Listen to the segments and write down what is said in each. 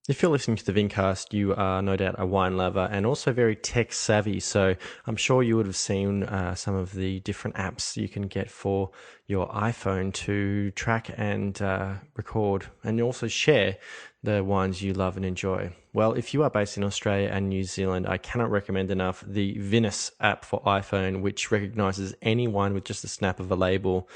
If you're listening to the Vincast, you are no doubt a wine lover and also very tech savvy. So I'm sure you would have seen some of the different apps you can get for your iPhone to track and record and also share the wines you love and enjoy. Well, if you are based in Australia and New Zealand, I cannot recommend enough the Vinous app for iPhone, which recognizes any wine with just a snap of a label.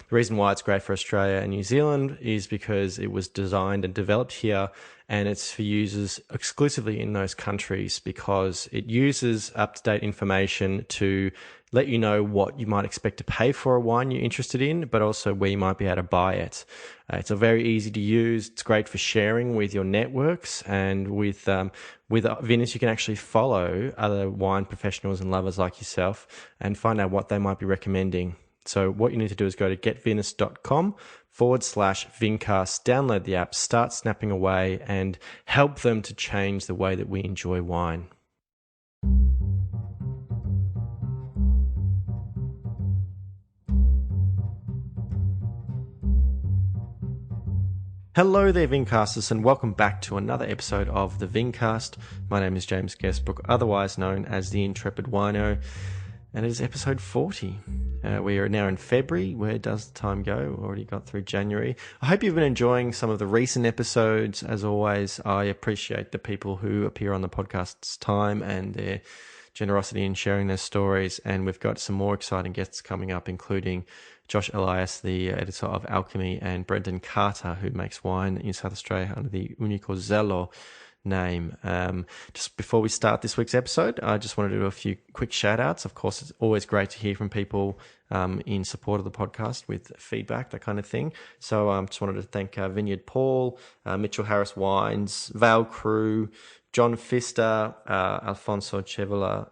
The reason why it's great for Australia and New Zealand is because it was designed and developed here, and it's for users exclusively in those countries because it uses up-to-date information to let you know what you might expect to pay for a wine you're interested in, but also where you might be able to buy it. It's a very easy to use. It's great for sharing with your networks, and with Vinous, you can actually follow other wine professionals and lovers like yourself and find out what they might be recommending. So what you need to do is go to getvinous.com/Vincast, download the app, start snapping away, and help them to change the way that we enjoy wine. Hello there, Vincasters, and welcome back to another episode of the Vincast. My name is James Guestbrook, otherwise known as the Intrepid Wino, and it is episode 40. We are now in February. Where does the time go? Already got through January. I hope you've been enjoying some of the recent episodes. As always, I appreciate the people who appear on the podcast's time and their generosity in sharing their stories, and we've got some more exciting guests coming up, including Josh Elias, the editor of Alchemy, and Brendan Carter, who makes wine in South Australia under the Unico Zello name. Just before we start this week's episode, I just wanted to do a few quick shout outs. Of course, it's always great to hear from people in support of the podcast with feedback, that kind of thing. So just wanted to thank Vineyard Paul, Mitchell Harris Wines, Vale Crew, John Pfister, Alfonso Chevala,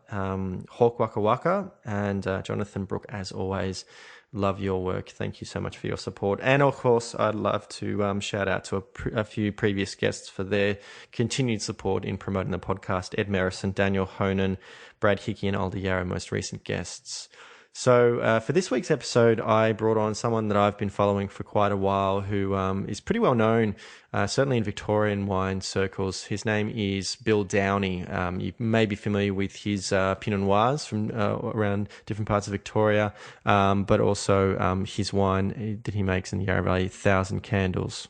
Hawk Waka Waka, and Jonathan Brook, as always. Love your work. Thank you so much for your support. And of course, I'd love to shout out to a few previous guests for their continued support in promoting the podcast. Ed Merrison, Daniel Honan, Brad Hickey, and Alder Yarra, most recent guests. So for this week's episode, I brought on someone that I've been following for quite a while who is pretty well known, certainly in Victorian wine circles. His name is Bill Downie. You may be familiar with his pinot noirs from around different parts of Victoria, but also his wine that he makes in the Yarra Valley, 1,000 Candles.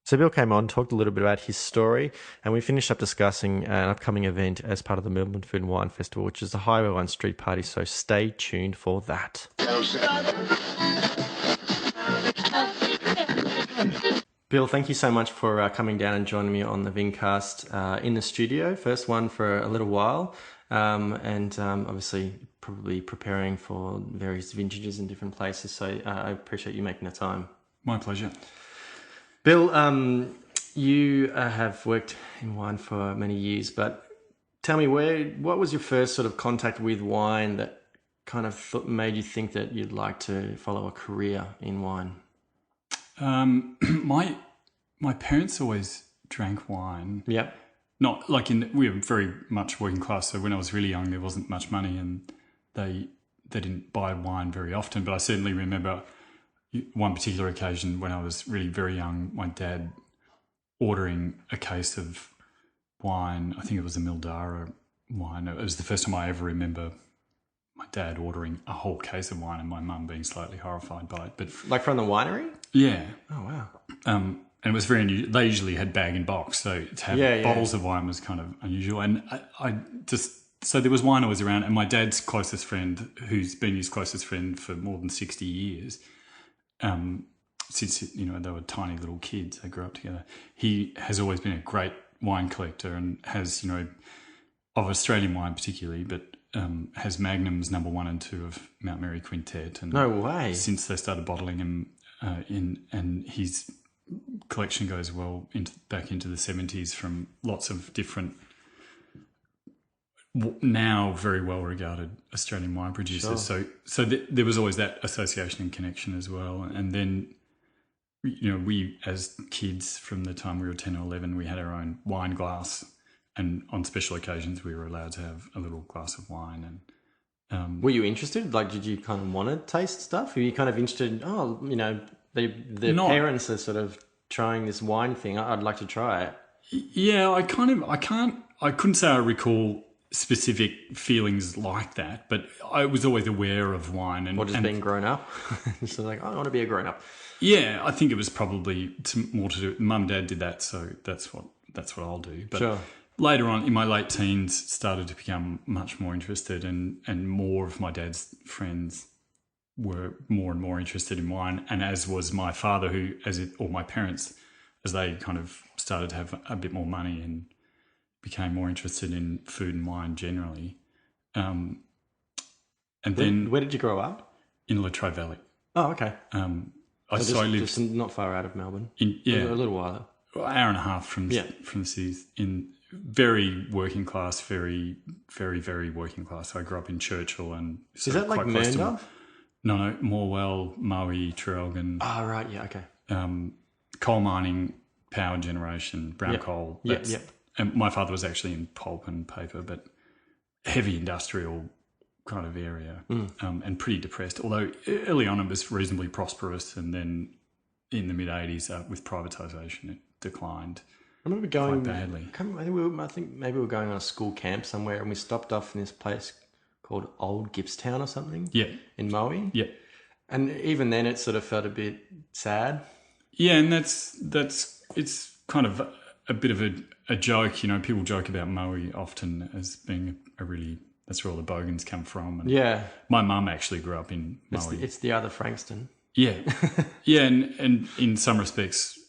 So Bill came on, talked a little bit about his story, and we finished up discussing an upcoming event as part of the Melbourne Food and Wine Festival, which is the Highway 1 Street Party, so stay tuned for that. Bill, thank you so much for coming down and joining me on the Vincast in the studio. First one for a little while, and obviously probably preparing for various vintages in different places, so I appreciate you making the time. My pleasure. Bill, you have worked in wine for many years, but tell me, what was your first sort of contact with wine that kind of made you think that you'd like to follow a career in wine? My parents always drank wine. Yep. Not like we were very much working class, so when I was really young, there wasn't much money, and they didn't buy wine very often. But I certainly remember one particular occasion when I was really very young, my dad ordering a case of wine. I think it was a Mildara wine. It was the first time I ever remember my dad ordering a whole case of wine and my mum being slightly horrified by it. But like from the winery? Yeah. Oh, wow. And it was very unusual. They usually had bag and box, so to have bottles of wine was kind of unusual. And so there was wine always around, and my dad's closest friend, who's been his closest friend for more than 60 years, since they were tiny little kids, they grew up together. He has always been a great wine collector and has of Australian wine particularly, but has Magnums No. 1 and 2 of Mount Mary Quintet. And no way! Since they started bottling him and his collection goes well back into the 70s from lots of different, now very well regarded Australian wine producers. Sure. So there was always that association and connection as well. And then, we as kids from the time we were 10 or 11, we had our own wine glass, and on special occasions we were allowed to have a little glass of wine. And were you interested? Like, did you kind of want to taste stuff? Were you kind of interested? The parents are sort of trying this wine thing. I'd like to try it. Yeah, I couldn't say I recall specific feelings like that, but I was always aware of wine. Or just being grown up? So like, I want to be a grown up. Yeah, I think it was probably more to do. Mum and Dad did that, so that's what I'll do. But Sure. later on, in my late teens, started to become much more interested, and more of my dad's friends were more and more interested in wine, and as was my father, or my parents, as they kind of started to have a bit more money and became more interested in food and wine generally. And then Where did you grow up? in Latrobe Valley. Oh, okay. I lived just not far out of Melbourne. a A little while. hour and a half from the cities, in very working class, very, very, very working class. I grew up in Churchill and Is that like Mernda? No, Morwell, Maui, Traralgon. Oh, right, yeah, okay. Coal mining, power generation, brown coal. Yep. And my father was actually in pulp and paper, but heavy industrial kind of area, and pretty depressed. Although early on it was reasonably prosperous, and then in the mid-'80s with privatisation it declined. I remember going quite badly. I think maybe we were going on a school camp somewhere, and we stopped off in this place called Old Gippstown or something. Yeah. In Maui. Yeah. And even then, it sort of felt a bit sad. Yeah, and it's kind of a bit of a joke. You know, people joke about Maui often as being that's where all the bogans come from. And yeah. My mum actually grew up in Maui. It's the other Frankston. Yeah. Yeah, and in some respects,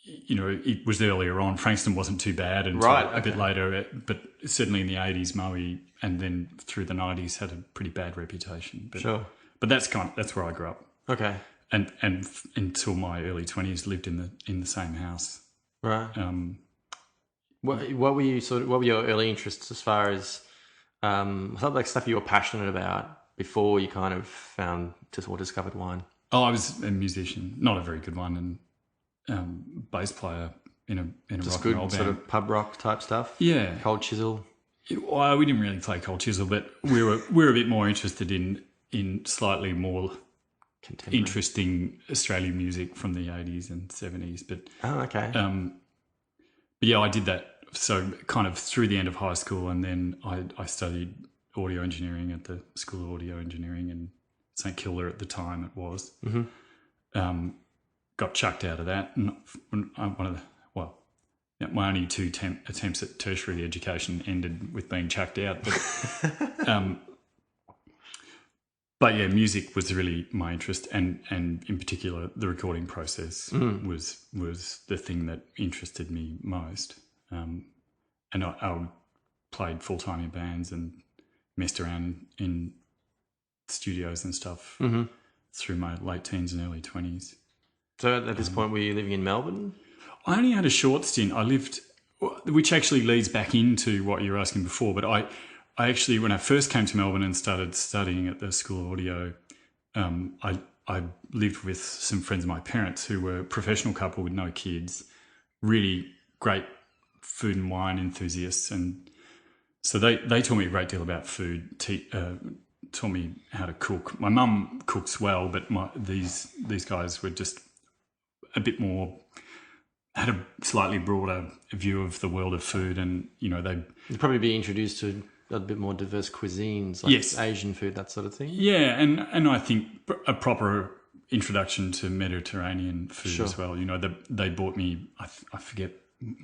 you know, it was earlier on. Frankston wasn't too bad until a bit later, but certainly in the 80s, Maui, and then through the 90s, had a pretty bad reputation. But, sure. But that's where I grew up. Okay. And until my early 20s, lived in the same house. Right. What were your early interests as far as something like stuff you were passionate about before you kind of discovered wine? Oh, I was a musician, not a very good one, and bass player in a rock and roll band. Sort of pub rock type stuff. Yeah, Cold Chisel. Well, we didn't really play Cold Chisel, but we were a bit more interested in slightly more interesting Australian music from the 80s and 70s. But okay. But yeah, I did that. So kind of through the end of high school, and then I studied audio engineering at the School of Audio Engineering in St Kilda at the time it was. Mm-hmm. Got chucked out of that. My only two attempts at tertiary education ended with being chucked out. But yeah, music was really my interest, and in particular, the recording process was the thing that interested me most. And I played full-time in bands and messed around in studios and stuff through my late teens and early 20s. So at this point, were you living in Melbourne? I only had a short stint. I lived, which actually leads back into what you were asking before, but I actually, when I first came to Melbourne and started studying at the School of Audio, I lived with some friends of my parents who were a professional couple with no kids, really great food and wine enthusiasts. And so they taught me a great deal about food, taught me how to cook. My mum cooks well, but these guys were just a bit more, had a slightly broader view of the world of food, and, you know, You'd probably be introduced to a bit more diverse cuisines, like Asian food, that sort of thing. Yeah, and I think a proper introduction to Mediterranean food as well. You know, they bought me, I forget,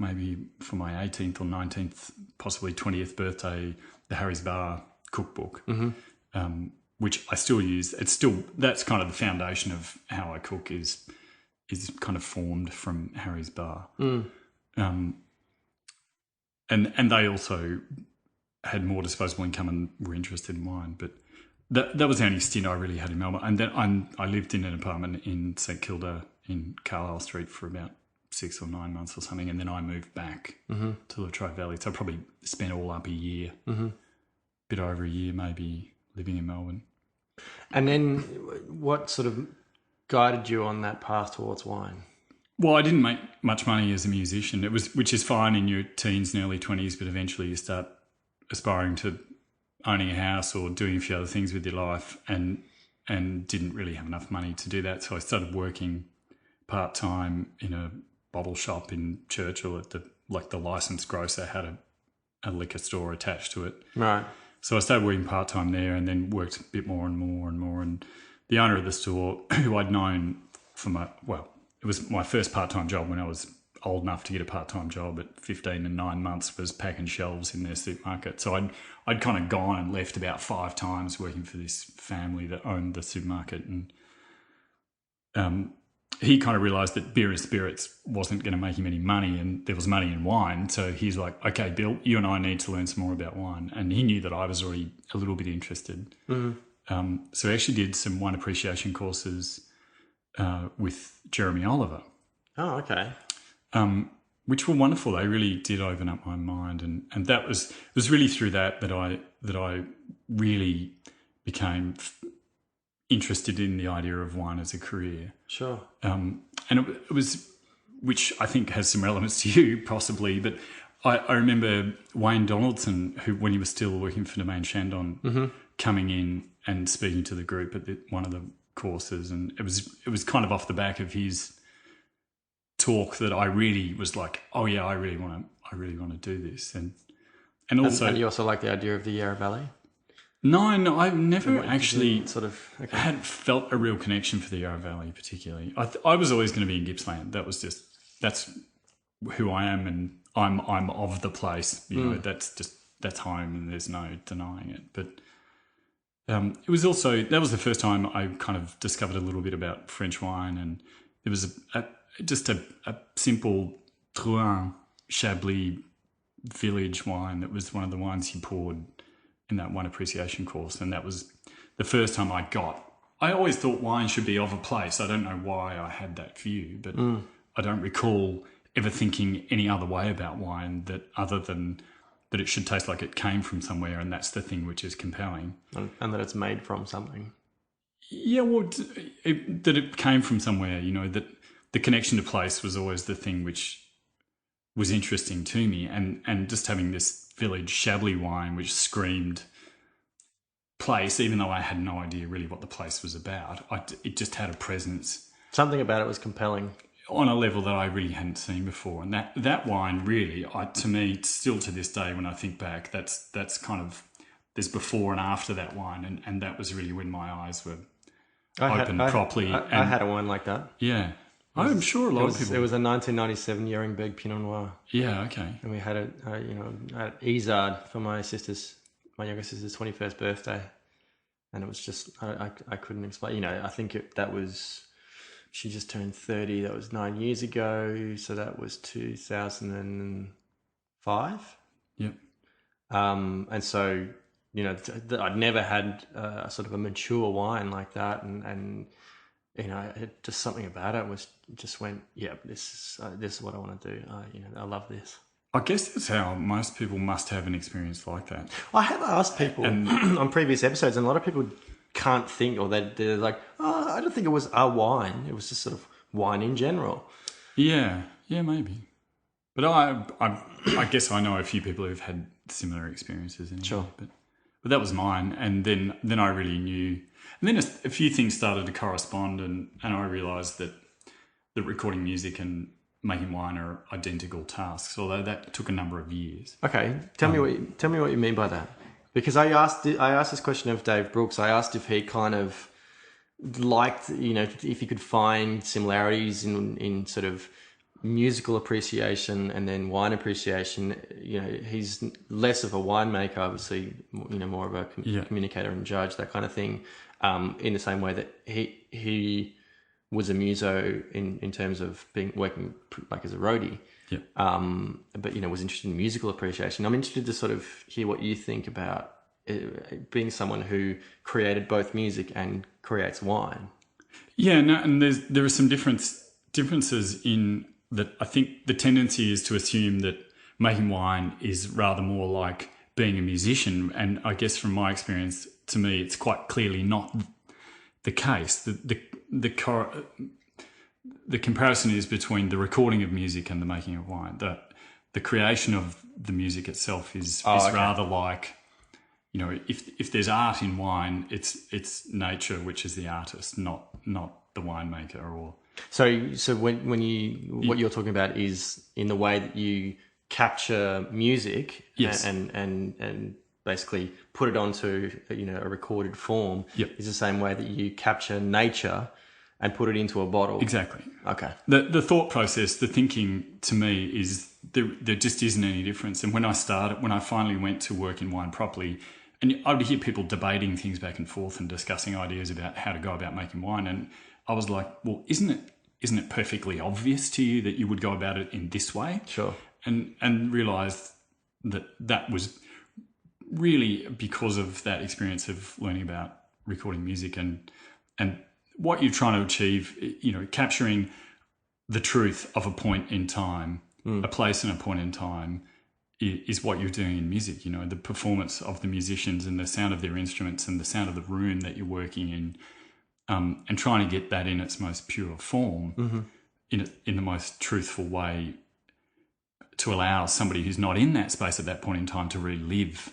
maybe for my 18th or 19th, possibly 20th birthday, the Harry's Bar cookbook, which I still use. That's kind of the foundation of how I cook is kind of formed from Harry's Bar. And they also had more disposable income and were interested in wine. But that was the only stint I really had in Melbourne. And then I lived in an apartment in St Kilda in Carlisle Street for about 6 or 9 months or something, and then I moved back to Latrobe Valley. So I probably spent all up a year, bit over a year maybe, living in Melbourne. And then what sort of guided you on that path towards wine? Well, I didn't make much money as a musician, which is fine in your teens and early 20s, but eventually you start aspiring to owning a house or doing a few other things with your life, and didn't really have enough money to do that. So I started working part-time in a bottle shop in Churchill at the like the licensed grocer had a liquor store attached to it. Right. So I started working part-time there and then worked a bit more and more and more. And the owner of the store, who I'd known it was my first part-time job when I was old enough to get a part-time job at 15 and 9 months, was packing shelves in their supermarket. So I'd kind of gone and left about 5 times working for this family that owned the supermarket. And he kind of realised that beer and spirits wasn't going to make him any money, and there was money in wine. So he's like, okay, Bill, you and I need to learn some more about wine. And he knew that I was already a little bit interested. Mm-hmm. So I actually did some wine appreciation courses with Jeremy Oliver. Oh, okay. Which were wonderful. They really did open up my mind. And that it was really through that I really became interested in the idea of wine as a career. Sure. And it was, which I think has some relevance to you possibly, but I remember Wayne Donaldson, who, when he was still working for Domaine Chandon, mm-hmm. coming in and speaking to the group at one of the courses, and it was kind of off the back of his talk that I really was like, oh yeah, I really want to do this, and also, and you also like the idea of the Yarra Valley. No, I've never actually had felt a real connection for the Yarra Valley particularly. I was always going to be in Gippsland. That's who I am, and I'm of the place. You know, that's home, and there's no denying it. But it was also, that was the first time I kind of discovered a little bit about French wine, and there was just a simple Drouin Chablis village wine that was one of the wines he poured in that wine appreciation course, and that was the first time I always thought wine should be of a place. I don't know why I had that view, but I don't recall ever thinking any other way about wine other than that it should taste like it came from somewhere, and that's the thing which is compelling. And that it's made from something. Yeah, well, that it came from somewhere, you know, that the connection to place was always the thing which was interesting to me, and just having this village Chablis wine which screamed place, even though I had no idea really what the place was about. It just had a presence. Something about it was compelling. On a level that I really hadn't seen before. And that wine really, to me, still to this day when I think back, that's kind of, there's before and after that wine, and that was really when my eyes were opened properly. I had a wine like that. Yeah. I'm sure a lot of people... It was a 1997 Yeringberg Pinot Noir. Yeah, okay. And we had it, at Izard for my younger sister's 21st birthday. And it was just, I couldn't explain. You know, I think that was, she just turned 30. That was 9 years ago. So that was 2005. Yep. And so, you know, I'd never had a sort of a mature wine like that. And you know, just something about it just went, yeah, this is what I want to do. I love this. I guess that's how most people must have an experience like that. I have asked people on previous episodes, and a lot of people can't think, or they're like, oh, I don't think it was a wine. It was just sort of wine in general. Yeah, maybe. But I guess I know a few people who've had similar experiences. Anyway, sure. But that was mine, and then I really knew. And then a few things started to correspond, and I realised that recording music and making wine are identical tasks, although that took a number of years. Okay, tell me what you mean by that. Because I asked this question of Dave Brooks. I asked if he kind of liked, you know, if he could find similarities in sort of musical appreciation and then wine appreciation. You know, he's less of a winemaker, obviously, you know, more of a communicator and judge, that kind of thing. In the same way that he was a muso in terms of working like as a roadie, but you know, was interested in musical appreciation. I'm interested to sort of hear what you think about being someone who created both music and creates wine. Yeah, no, and there are some differences in that. I think the tendency is to assume that making wine is rather more like being a musician, and I guess from my experience, to me, it's quite clearly not the case. The comparison is between the recording of music and the making of wine. The creation of the music itself is rather like, you know, if there's art in wine, it's nature which is the artist, not the winemaker. Or so when what you're talking about is in the way that you capture music Yes. and basically put it onto a recorded form is the same way that you capture nature and put it into a bottle. Exactly. Okay. The thought process, the thinking to me is there just isn't any difference. And when I finally went to work in wine properly, and I would hear people debating things back and forth and discussing ideas about how to go about making wine, and I was like, well, isn't it perfectly obvious to you that you would go about it in this way? Sure. And realised that was really because of that experience of learning about recording music and what you're trying to achieve, capturing the truth of a point in time, a place and a point in time is what you're doing in music. The performance of the musicians and the sound of their instruments and the sound of the room that you're working in, and trying to get that in its most pure form, in the most truthful way, to allow somebody who's not in that space at that point in time to relive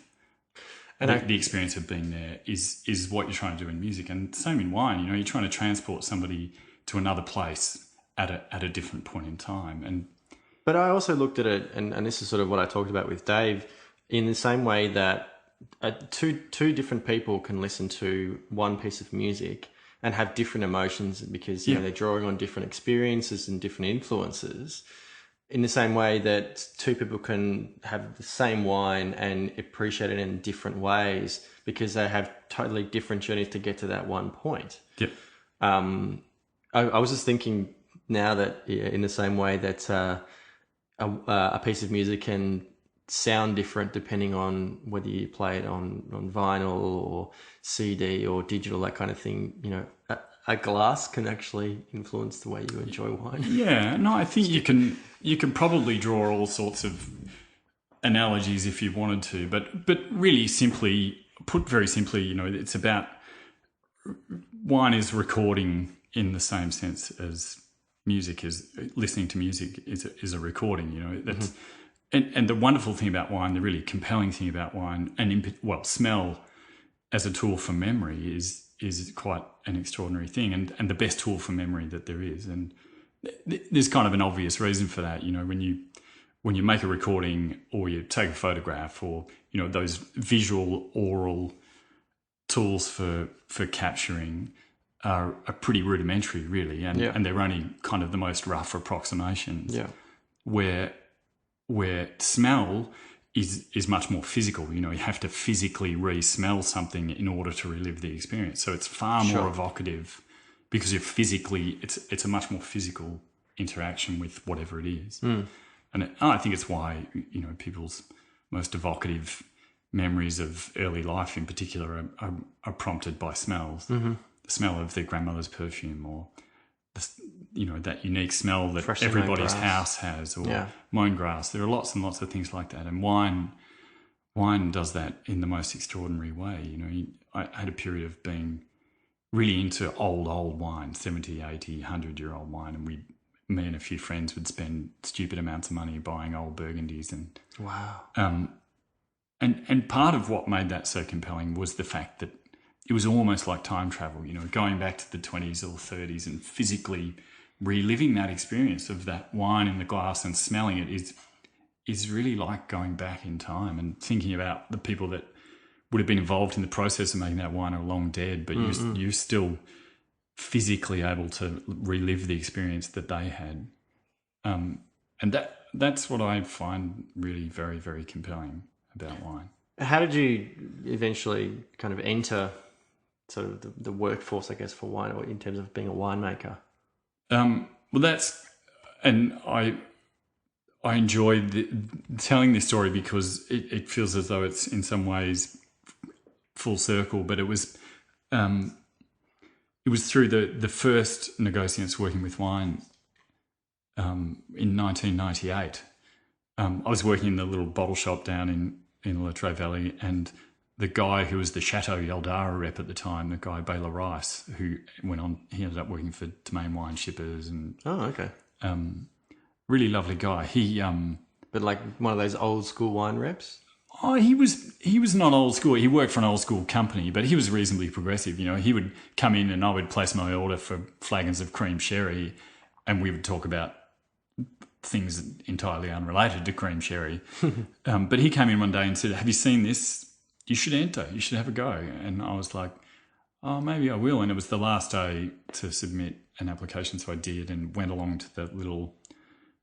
the experience of being there is what you're trying to do in music. And same in wine, you're trying to transport somebody to another place at a different point in time. But I also looked at it, and this is sort of what I talked about with Dave, in the same way that two different people can listen to one piece of music and have different emotions because they're drawing on different experiences and different influences. In the same way that two people can have the same wine and appreciate it in different ways because they have totally different journeys to get to that one point. Yep. I was just thinking now that in the same way that a piece of music can sound different depending on whether you play it on vinyl or CD or digital, that kind of thing, a glass can actually influence the way you enjoy wine. Yeah, no, I think you can probably draw all sorts of analogies if you wanted to, but really very simply, it's about wine is recording in the same sense as music is. Listening to music is a recording. That's and the wonderful thing about wine, the really compelling thing about wine, and smell as a tool for memory is quite an extraordinary thing, and the best tool for memory that there is. And there's kind of an obvious reason for that. When you make a recording or you take a photograph or those visual oral tools for capturing are pretty rudimentary, really, and they're only kind of the most rough approximations. Yeah. Where smell is much more physical. You have to physically re-smell something in order to relive the experience. So it's far more evocative because it's a much more physical interaction with whatever it is. And I think it's why, people's most evocative memories of early life in particular are prompted by smells. The smell of their grandmother's perfume or that unique smell that Freshly everybody's house has, or mown grass. There are lots and lots of things like that. And wine does that in the most extraordinary way. I had a period of being really into old wine, 70, 80, 100-year-old wine. And me and a few friends would spend stupid amounts of money buying old Burgundies. And wow. And part of what made that so compelling was the fact that it was almost like time travel, going back to the 20s or 30s and physically reliving that experience of that wine in the glass and smelling it is really like going back in time and thinking about the people that would have been involved in the process of making that wine are long dead, but you're still physically able to relive the experience that they had. And that's what I find really very, very compelling about wine. How did you eventually kind of enter sort of the workforce, I guess, for wine, or in terms of being a winemaker? I enjoy telling this story because it feels as though it's in some ways full circle, but it was through the first negotiants working with wine in 1998. I was working in the little bottle shop down in Yarra Valley, and the guy who was the Chateau Yaldara rep at the time, the guy Baylor Rice, who he ended up working for Domain Wine Shippers, and really lovely guy. He but like one of those old school wine reps. Oh, he was not old school. He worked for an old school company, but he was reasonably progressive. He would come in and I would place my order for flagons of cream sherry, and we would talk about things entirely unrelated to cream sherry. But he came in one day and said, "Have you seen this? You should enter. You should have a go." And I was like, "Oh, maybe I will." And it was the last day to submit an application, so I did and went along to the little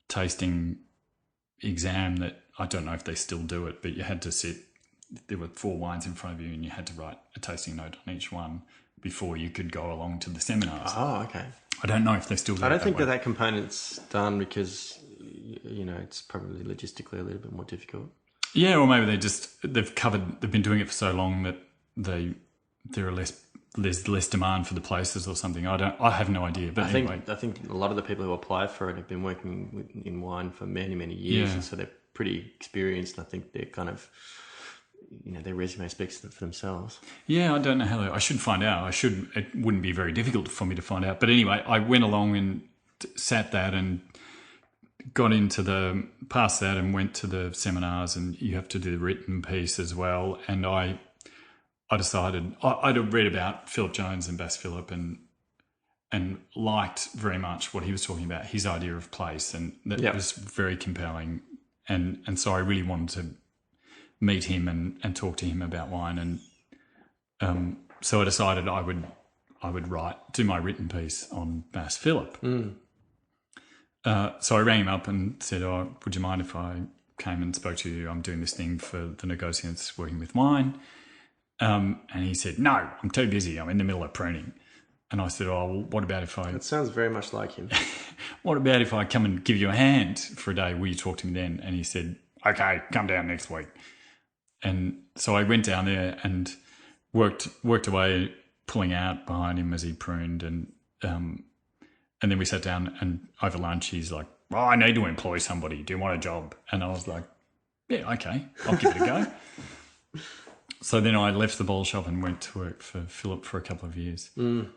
tasting exam that I don't know if they still do it, but you had to sit. There were 4 wines in front of you and you had to write a tasting note on each one before you could go along to the seminars. Oh, okay. I don't know if they still do it. I don't think way. that component's done because, it's probably logistically a little bit more difficult. Yeah, or maybe they've been doing it for so long that there's less demand for the places or something. I have no idea. But I think a lot of the people who apply for it have been working in wine for many, many years, and so they're pretty experienced. I think they're kind of, their resume speaks for themselves. Yeah, I don't know how I should find out. It wouldn't be very difficult for me to find out. But anyway, I went along and sat that and passed that and went to the seminars, and you have to do the written piece as well. And I decided I'd read about Philip Jones and Bass Phillip and liked very much what he was talking about, his idea of place, and that was very compelling. And so I really wanted to meet him and talk to him about wine. And so I decided I would do my written piece on Bass Phillip. So I rang him up and said, "Oh, would you mind if I came and spoke to you? I'm doing this thing for the Negociants working with wine." And he said, "No, I'm too busy. I'm in the middle of pruning." And I said, "Oh, well, what about if I..." That sounds very much like him. "What about if I come and give you a hand for a day? Will you talk to me then?" And he said, "Okay, come down next week." And so I went down there and worked away, pulling out behind him as he pruned. And then we sat down, and over lunch he's like, "Oh, I need to employ somebody. Do you want a job?" And I was like, "Yeah, okay, I'll give it a go." So then I left the bottle shop and went to work for Philip for a couple of years. That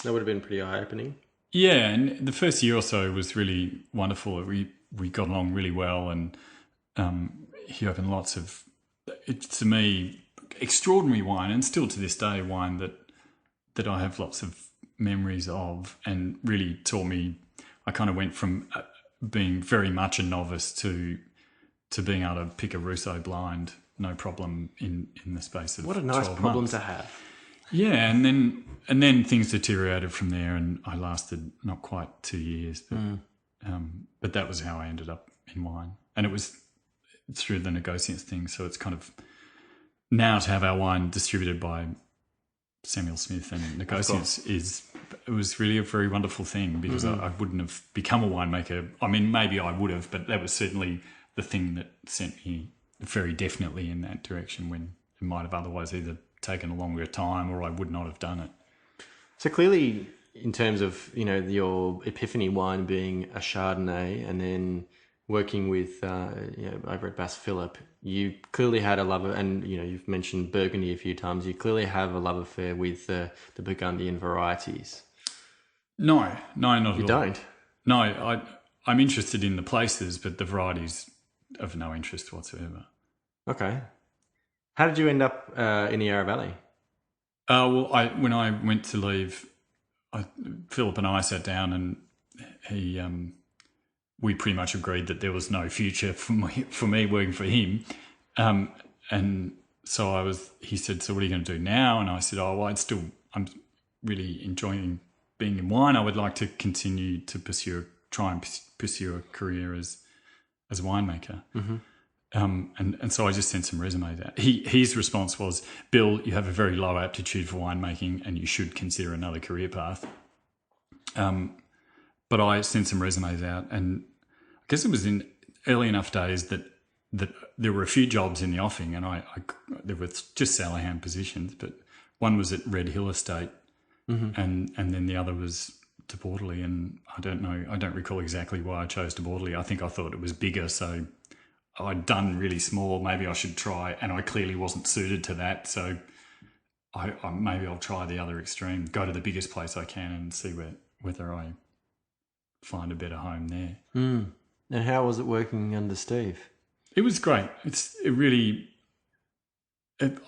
would have been pretty eye-opening. Yeah, and the first year or so was really wonderful. We got along really well, and he opened lots of, to me, extraordinary wine, and still to this day, wine that I have lots of memories of, and really taught me. I kind of went from being very much a novice to being able to pick a Rousseau blind, no problem, in the space of 12 months. What a nice problem to have. Yeah, and then things deteriorated from there, and I lasted not quite 2 years, but that was how I ended up in wine, and it was through the Negociants thing. So it's kind of now to have our wine distributed by Samuel Smith and Negociants it was really a very wonderful thing, because I wouldn't have become a winemaker. I mean, maybe I would have, but that was certainly the thing that sent me very definitely in that direction, when it might have otherwise either taken a longer time or I would not have done it. So clearly, in terms of, your epiphany wine being a Chardonnay, and then working with over at Bass Phillip, you clearly had a love of, and you've mentioned Burgundy a few times. You clearly have a love affair with the Burgundian varieties. No, not at all. You don't? No, I'm interested in the places, but the varieties of no interest whatsoever. Okay. How did you end up in the Yarra Valley? Well, when I went to leave, Philip and I sat down, and we pretty much agreed that there was no future for me working for him. And so he said, "So what are you going to do now?" And I said, "Oh, well, I'm really enjoying being in wine. I would like to continue to try and pursue a career as a winemaker." Mm-hmm. And so I just sent some resumes out. His response was, "Bill, you have a very low aptitude for winemaking, and you should consider another career path." But I sent some resumes out, and I guess it was in early enough days that there were a few jobs in the offing, and there were just Salahan positions, but one was at Red Hill Estate, and then the other was to Borderley, and I don't recall exactly why I chose to Borderley. I think I thought it was bigger, so I'd done really small. Maybe I should try, and I clearly wasn't suited to that, so maybe I'll try the other extreme, go to the biggest place I can and see whether I find a better home there. And how was it working under Steve? It was great.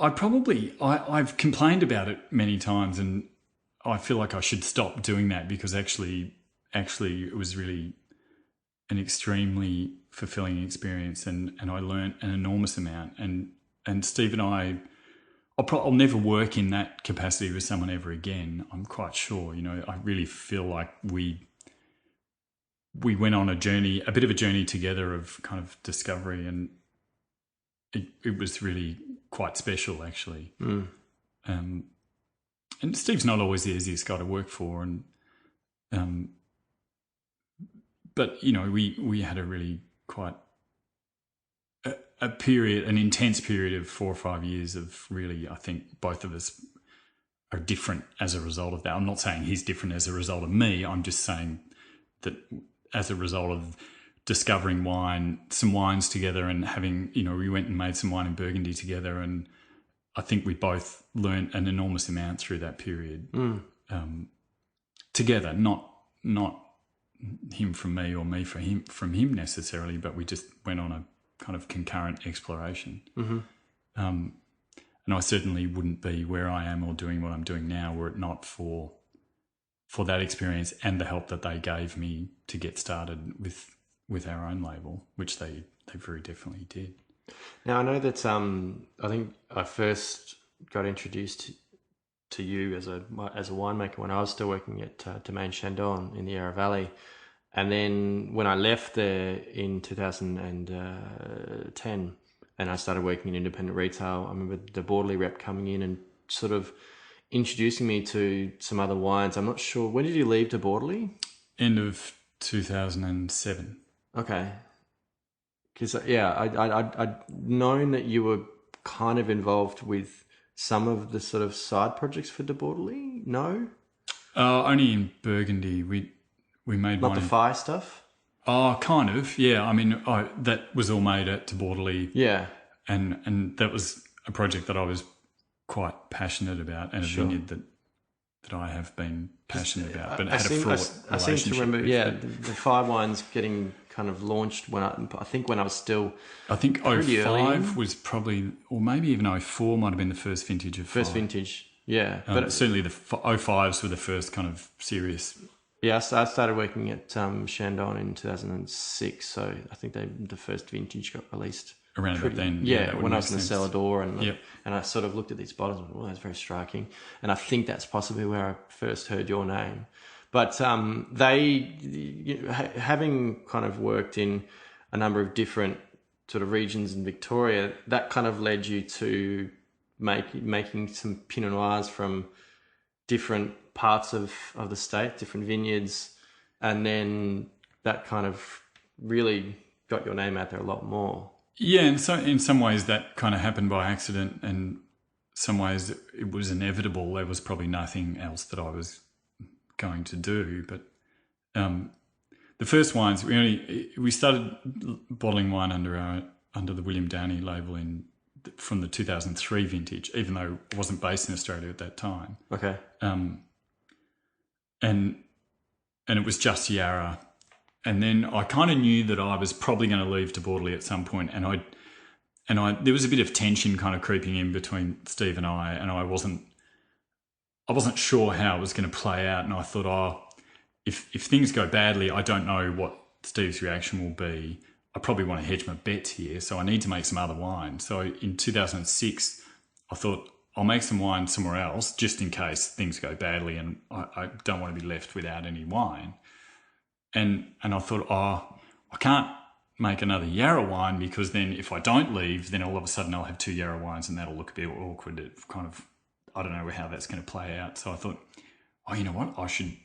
I've complained about it many times, and I feel like I should stop doing that, because actually it was really an extremely fulfilling experience, and I learned an enormous amount. And Steve and I'll never work in that capacity with someone ever again. I'm quite sure. I really feel like we went on a bit of a journey together of kind of discovery, and it was really quite special, actually. And Steve's not always the easiest guy to work for, but we had a really quite an intense period of 4 or 5 years of really, I think both of us are different as a result of that. I'm not saying he's different as a result of me. I'm just saying that as a result of discovering some wines together, and having, we went and made some wine in Burgundy together, and I think we both learned an enormous amount through that period together, not him from me or me from him necessarily, but we just went on a kind of concurrent exploration. And I certainly wouldn't be where I am or doing what I'm doing now were it not for that experience and the help that they gave me to get started with our own label, which they very definitely did. Now, I know that I think I first got introduced to you as a winemaker when I was still working at Domaine Chandon in the Yarra Valley. And then when I left there in 2010 and I started working in independent retail, I remember the Bordelais rep coming in and sort of introducing me to some other wines. I'm not sure, when did you leave to Bordelais? End of 2007. Okay. Because, I'd known that you were kind of involved with some of the sort of side projects for de Bordelais. No? Only in Burgundy. We made not wine. The fire stuff? Oh, kind of, yeah. I mean, that was all made at de Bordelais. Yeah. And that was a project that I was quite passionate about, and a vineyard that I have been passionate about, but had a fraught relationship. I seem to remember, the fire wines getting kind of launched when I was still. I think 05 was probably, or maybe even 04 might have been the first vintage of fire. First vintage, yeah. But certainly the 05s were the first kind of serious. Yeah, I started working at Chandon in 2006, so I think the first vintage got released around about then. Yeah, when I was in the cellar door, and I sort of looked at these bottles and went, that's very striking. And I think that's possibly where I first heard your name. But having kind of worked in a number of different sort of regions in Victoria, that kind of led you to making some Pinot Noirs from different parts of the state, different vineyards, and then that kind of really got your name out there a lot more. Yeah, and so in some ways that kind of happened by accident, and some ways it was inevitable. There was probably nothing else that I was going to do. But the first wines, we started bottling wine under the William Downie label from the 2003 vintage, even though I wasn't based in Australia at that time. Okay. And it was just Yarra. And then I kind of knew that I was probably going to leave to Bordelais at some point, and there was a bit of tension kind of creeping in between Steve and I wasn't sure how it was going to play out, and I thought, if things go badly, I don't know what Steve's reaction will be. I probably want to hedge my bets here, so I need to make some other wine. So in 2006, I thought I'll make some wine somewhere else just in case things go badly, and I don't want to be left without any wine. And I thought, I can't make another Yarra wine, because then if I don't leave, then all of a sudden I'll have 2 Yarra wines and that'll look a bit awkward. It kind of, I don't know how that's going to play out. So I thought, you know what, I should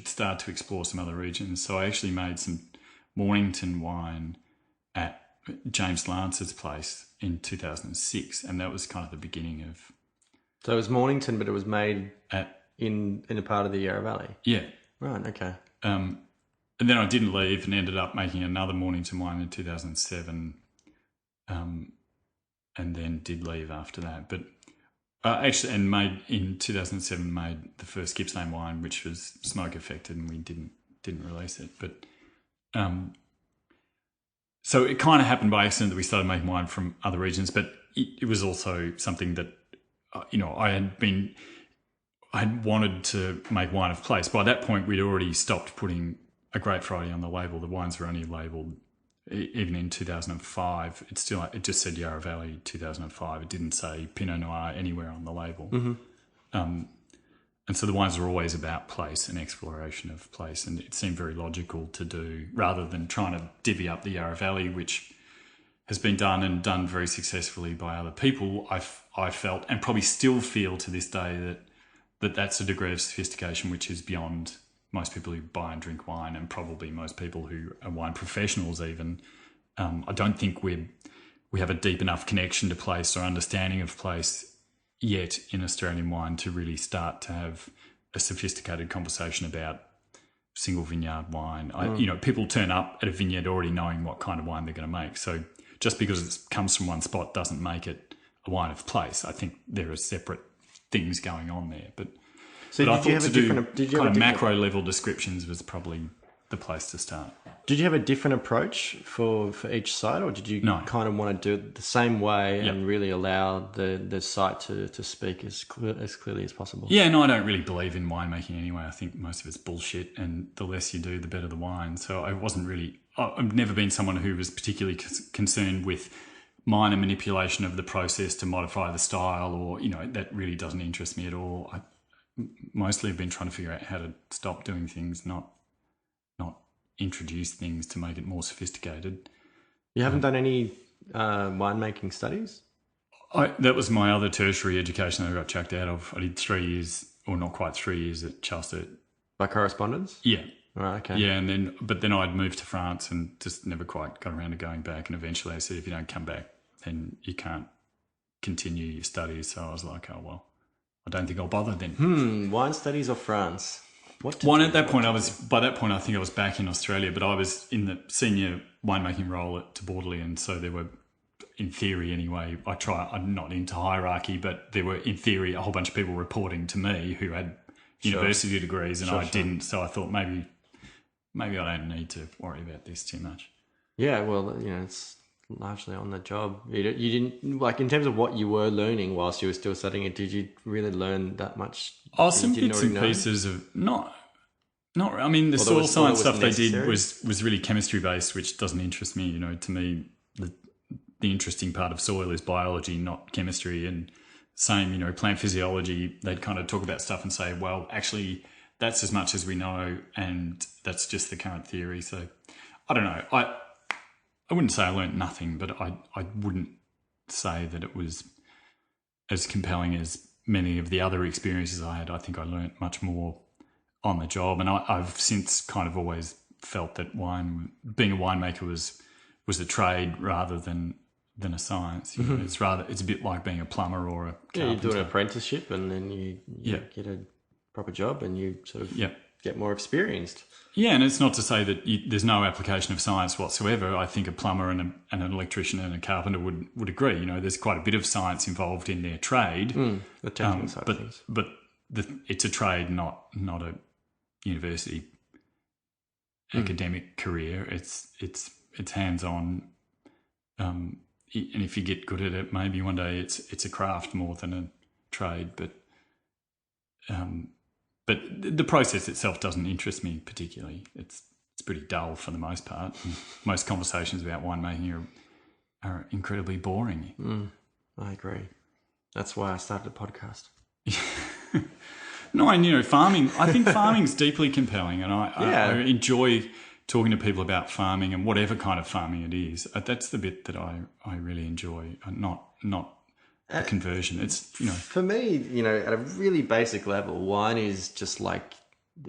start to explore some other regions. So I actually made some Mornington wine at James Lance's place in 2006, and that was kind of the beginning of. So it was Mornington, but it was made in a part of the Yarra Valley. Yeah. Right. Okay. And then I didn't leave and ended up making another Mornington wine in 2007, and then did leave after that. But actually, and in 2007 made the first Gippsland wine, which was smoke affected, and we didn't release it. But so it kind of happened by accident that we started making wine from other regions. But it was also something that I had wanted to make wine of place. By that point, we'd already stopped putting a grape variety on the label. The wines were only labelled, even in 2005, it just said Yarra Valley 2005. It didn't say Pinot Noir anywhere on the label. And so the wines are always about place and exploration of place, and it seemed very logical to do, rather than trying to divvy up the Yarra Valley, which has been done very successfully by other people. I felt, and probably still feel to this day, that's a degree of sophistication which is beyond most people who buy and drink wine, and probably most people who are wine professionals even. I don't think we have a deep enough connection to place or understanding of place yet in Australian wine to really start to have a sophisticated conversation about single vineyard wine. People turn up at a vineyard already knowing what kind of wine they're going to make. So just because it comes from one spot doesn't make it a wine of place. I think there are separate things going on there. But I thought to do kind of macro level descriptions was probably the place to start. Did you have a different approach for each site, or did you kind of want to do it the same way and really allow the site to speak as clearly as possible? Yeah, no, I don't really believe in winemaking anyway. I think most of it's bullshit, and the less you do, the better the wine. So I've never been someone who was particularly concerned with minor manipulation of the process to modify the style, or, that really doesn't interest me at all. I mostly have been trying to figure out how to stop doing things, not introduce things to make it more sophisticated. You haven't done any winemaking studies? That was my other tertiary education that I got chucked out of. I did 3 years, or not quite 3 years, at Charles. By correspondence? Yeah. Right, okay. Yeah, but then I'd moved to France and just never quite got around to going back. And eventually I said, if you don't come back, then you can't continue your studies. So I was like, oh, well, I don't think I'll bother then. Wine studies or France? By that point I think I was back in Australia, but I was in the senior winemaking role at Bordelais, and so there were, in theory anyway, I'm not into hierarchy, but there were, in theory, a whole bunch of people reporting to me who had university degrees, and I didn't. So I thought maybe I don't need to worry about this too much. Yeah, well, it's largely on the job. You didn't, like, in terms of what you were learning whilst you were still studying it, did you really learn that much? Some bits and pieces of not. I mean, the soil science stuff they did was really chemistry based, which doesn't interest me. To me, the interesting part of soil is biology, not chemistry. And same, plant physiology. They'd kind of talk about stuff and say, well, actually, that's as much as we know, and that's just the current theory. So I don't know. I wouldn't say I learnt nothing, but I wouldn't say that it was as compelling as many of the other experiences I had. I think I learnt much more on the job, and I've since kind of always felt that being a winemaker was a trade rather than a science. It's a bit like being a plumber or a carpenter. You do an apprenticeship, and then you get a proper job, and you sort of get more experienced. Yeah, and it's not to say that there's no application of science whatsoever. I think a plumber and an electrician and a carpenter would agree. There's quite a bit of science involved in their trade. The technical side of things. But it's a trade, not a university academic career. It's hands-on, and if you get good at it, maybe one day it's a craft more than a trade. But the process itself doesn't interest me particularly. It's pretty dull for the most part. Most conversations about winemaking are incredibly boring. I agree. That's why I started a podcast. No, and farming. I think farming's deeply compelling, and I enjoy talking to people about farming and whatever kind of farming it is. That's the bit that I really enjoy. Not the conversion. It's for me, at a really basic level, wine is just like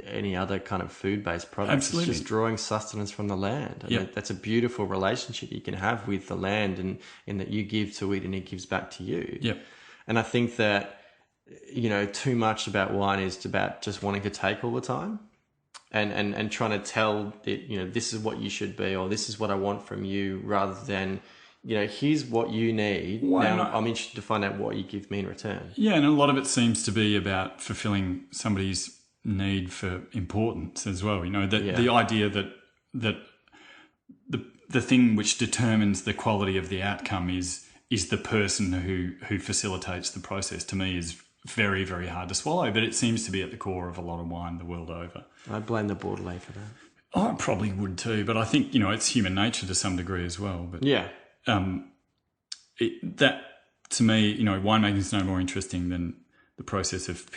any other kind of food-based product. Absolutely. It's just drawing sustenance from the land. And that's a beautiful relationship you can have with the land, and in that you give to it and it gives back to you. Yep. And I think that too much about wine is about just wanting to take all the time, and trying to tell it, this is what you should be, or this is what I want from you, rather than here's what you need. I'm interested to find out what you give me in return. Yeah, and a lot of it seems to be about fulfilling somebody's need for importance as well. The idea that the thing which determines the quality of the outcome is the person who facilitates the process, to me is very, very hard to swallow, but it seems to be at the core of a lot of wine the world over. I blame the Bordelais for that. I probably would too, but I think, it's human nature to some degree as well. But Yeah. that to me, winemaking is no more interesting than the process of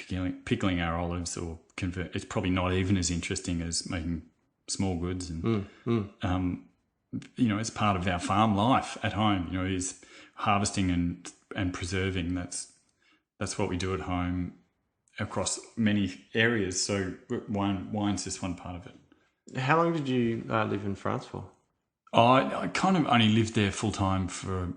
pickling our olives or convert. It's probably not even as interesting as making small goods, and it's part of our farm life at home. Is harvesting and preserving. That's what we do at home across many areas. So wine's just one part of it. How long did you live in France for? I kind of only lived there full time for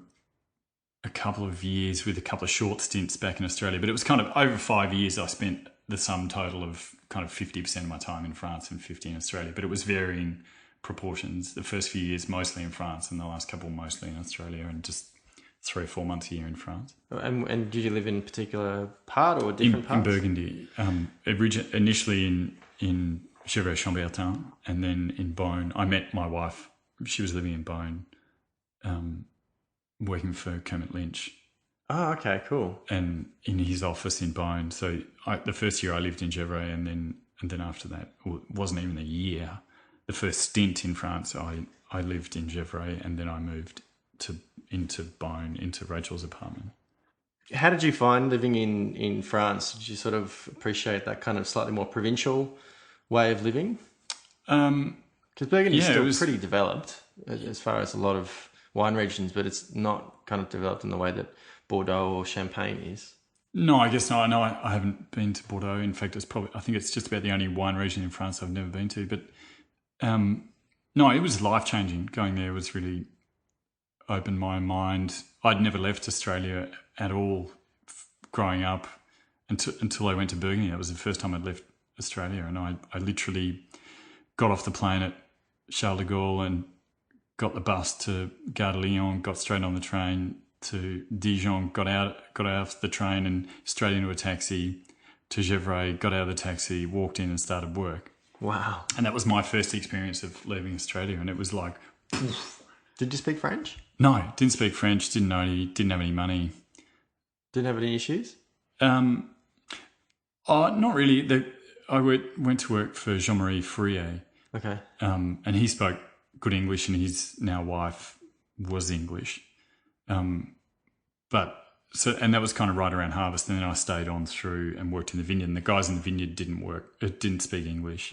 a couple of years with a couple of short stints back in Australia. But it was kind of over 5 years I spent the sum total of kind of 50% of my time in France and 50% in Australia. But it was varying proportions. The first few years mostly in France and the last couple mostly in Australia, and just 3 or 4 months a year in France. And did you live in a particular part or different parts? In Burgundy. Initially in Gevrey-Chambertin and then in Beaune. I met my wife. She was living in Beaune, working for Kermit Lynch. Oh, okay, cool. And in his office in Beaune. So the first year I lived in Gevrey, and then after that, it wasn't even a year. The first stint in France, I lived in Gevrey, and then I moved into Beaune, into Rachel's apartment. How did you find living in France? Did you sort of appreciate that kind of slightly more provincial way of living? Because Burgundy is still pretty developed as far as a lot of wine regions, but it's not kind of developed in the way that Bordeaux or Champagne is. No, I guess not. No, I haven't been to Bordeaux. In fact, I think it's just about the only wine region in France I've never been to. But no, it was life-changing. Going there was really opened my mind. I'd never left Australia at all growing up until I went to Burgundy. That was the first time I'd left Australia, and I literally got off the plane at Charles de Gaulle and got the bus to Gare de Lyon, got straight on the train to Dijon, got out of the train and straight into a taxi to Gevrey, got out of the taxi, walked in and started work. Wow. And that was my first experience of leaving Australia, and it was like... Poof. Did you speak French? No, didn't speak French, didn't have any money. Didn't have any issues? Not really. I went to work for Jean-Marie Fourier. Okay. And he spoke good English, and his now wife was English. And that was kind of right around harvest. And then I stayed on through and worked in the vineyard. And the guys in the vineyard didn't speak English.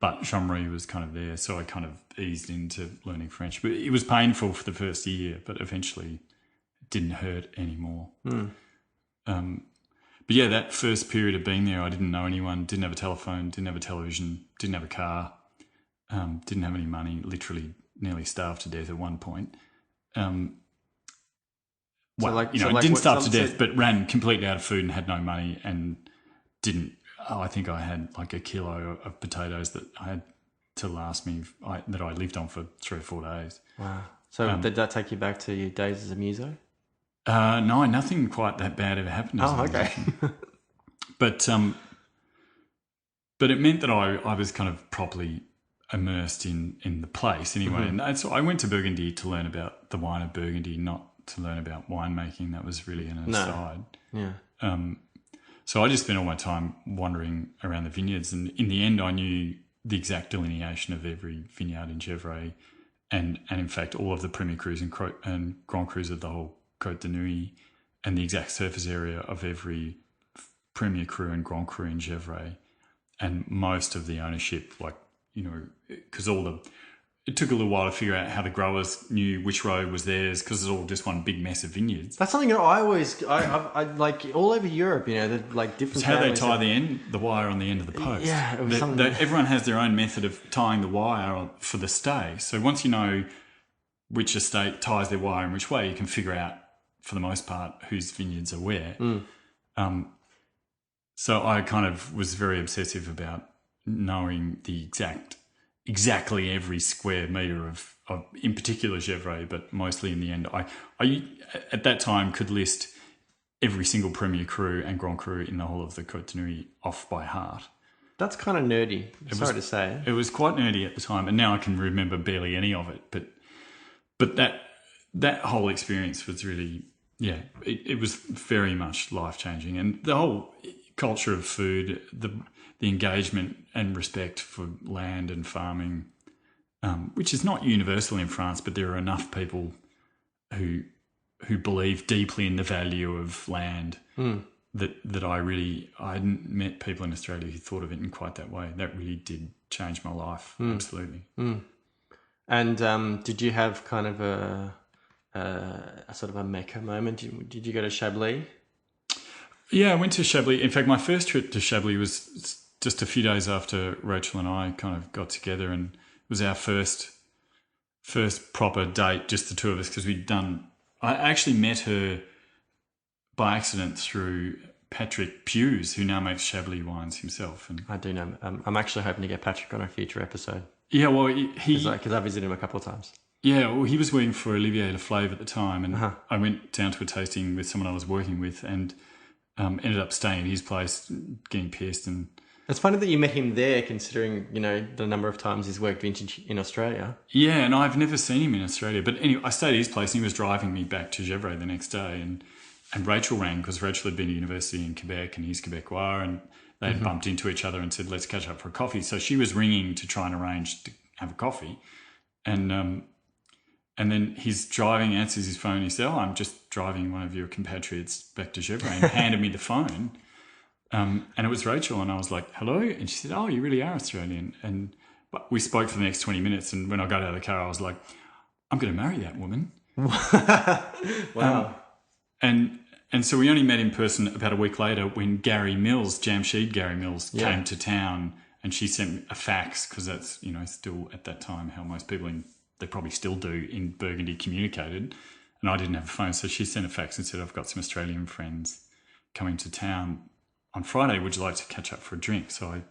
But Jean-Marie was kind of there. So I kind of eased into learning French. But it was painful for the first year, but eventually it didn't hurt anymore. But yeah, that first period of being there, I didn't know anyone, didn't have a telephone, didn't have a television, didn't have a car, didn't have any money, literally nearly starved to death at one point. Didn't starve to death, but ran completely out of food and had no money, and I think I had like a kilo of potatoes that I had to last me, that I lived on for 3 or 4 days. Wow. So did that take you back to your days as a muso? No, nothing quite that bad ever happened. Oh, okay. But it meant that I was kind of properly immersed in the place anyway. And so I went to Burgundy to learn about the wine of Burgundy, not to learn about winemaking. That was really an aside. Yeah. So I just spent all my time wandering around the vineyards, and in the end I knew the exact delineation of every vineyard in Gevrey, and in fact all of the Premier Crus and Grand Crus of the whole Côte de Nuit, and the exact surface area of every Premier Cru and Grand Cru in Gevrey, and most of the ownership, because it took a little while to figure out how the growers knew which row was theirs, because it's all just one big mess of vineyards. That's something that I like all over Europe, different. It's how they tie the wire on the end of the post. Yeah, everyone has their own method of tying the wire for the stay. So once you know which estate ties their wire in which way, you can figure out, for the most part, whose vineyards are where. So I kind of was very obsessive about knowing the exactly every square metre of in particular Gevrey, but mostly in the end. I at that time could list every single Premier Cru and Grand Cru in the whole of the Côte de Nuit off by heart. That's kind of nerdy. Sorry to say. It was quite nerdy at the time, and now I can remember barely any of it. But that whole experience was really, it was very much life-changing. And the whole culture of food, the engagement and respect for land and farming, which is not universal in France, but there are enough people who believe deeply in the value of land that I hadn't met people in Australia who thought of it in quite that way. That really did change my life, absolutely. And did you have kind of a sort of a mecca moment? Did you go to Chablis? Yeah, I went to Chablis. In fact, my first trip to Chablis was just a few days after Rachel and I kind of got together, and it was our first proper date, just the two of us, because I actually met her by accident through Patrick Hughes, who now makes Chablis wines himself. And I do know. I'm actually hoping to get Patrick on a future episode. Yeah, well, because I visited him a couple of times. Yeah, well, he was working for Olivier Leflaive at the time, and I went down to a tasting with someone I was working with, and ended up staying at his place, getting pissed. And it's funny that you met him there, considering the number of times he's worked vintage in Australia. Yeah, and I've never seen him in Australia. But anyway, I stayed at his place, and he was driving me back to Gevrey the next day, and Rachel rang because Rachel had been to university in Quebec, and he's Quebecois, and they had bumped into each other and said, let's catch up for a coffee. So she was ringing to try and arrange to have a coffee. And then he's driving, answers his phone. He said, I'm just driving one of your compatriots back to Gevrey, and handed me the phone. And it was Rachel, and I was like, hello? And she said, oh, you really are Australian. But we spoke for the next 20 minutes, and when I got out of the car, I was like, I'm going to marry that woman. Wow. And so we only met in person about a week later when Jamshed Gary Mills came to town, and she sent me a fax, because that's, still at that time how most people they probably still do in Burgundy communicated, and I didn't have a phone. So she sent a fax and said, I've got some Australian friends coming to town on Friday. Would you like to catch up for a drink? So I